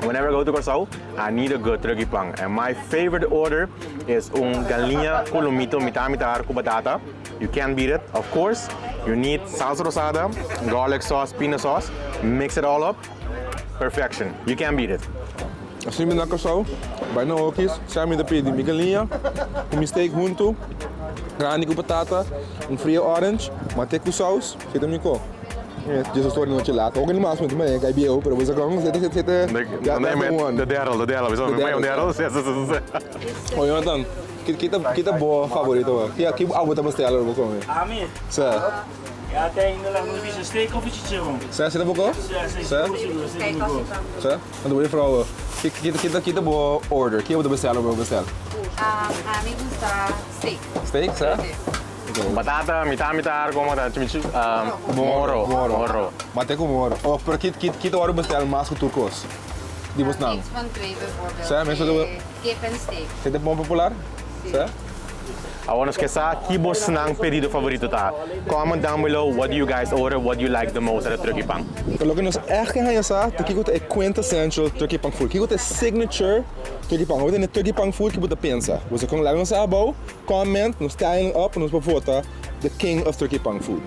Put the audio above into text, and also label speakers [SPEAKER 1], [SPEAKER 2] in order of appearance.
[SPEAKER 1] Whenever I go to Curaçao, I need a good Truk'i pang. And my favorite order is galinha colomito mitamitar com batata. You can't beat it. Of course, you need salsa rosada, garlic sauce, peanut sauce. Mix it all up. Perfection. You can't beat it.
[SPEAKER 2] Assim me na Curaçao, vai na Okis, sabe da pedi galinha, com steak junto, carne com batata, frio orange, mate com sauce, você também com. Just story no gelato. Ook in de maas met mij, ik heb je open, we zeggen zitten.
[SPEAKER 1] Ja, nee, de derde. We zijn met de derde.
[SPEAKER 2] Oh, Jonathan, kita boa favorito. Que algo tá bestellen we komen.
[SPEAKER 3] Amir.
[SPEAKER 2] Sa.
[SPEAKER 3] Ja, ainda lá no bicho steak of chicharrão.
[SPEAKER 2] Sa, zit er ook al? Sa. Sa. Dan doe je vrouwen. Kita boa order. Que we bestellen we bestellen.
[SPEAKER 4] A mim gusta steak.
[SPEAKER 2] Steak, sa?
[SPEAKER 1] Batata, mitamitar com moro.
[SPEAKER 2] Mate com moro. Oh, pero kita ora bestellen mas com turcos. Die was naam.
[SPEAKER 4] Iets van twee bijvoorbeeld.
[SPEAKER 2] Sa, mensen doen.
[SPEAKER 4] Kip en steak.
[SPEAKER 2] Zit het bon popular? Sa.
[SPEAKER 1] I want to esquecer que você não pedido favorito tá. Comment down below what do you guys order, what do you like the most at the Truk'i pang.
[SPEAKER 2] Kalau nos echt gaan je sa, te kiko te quintessential Truk'i pang food. Kiko te signature Truk'i pang. Wat in de Truk'i pang food kiko te pensa. Você com lá nos abo, comment, nos styling up, nos bevota the king of Truk'i pang food.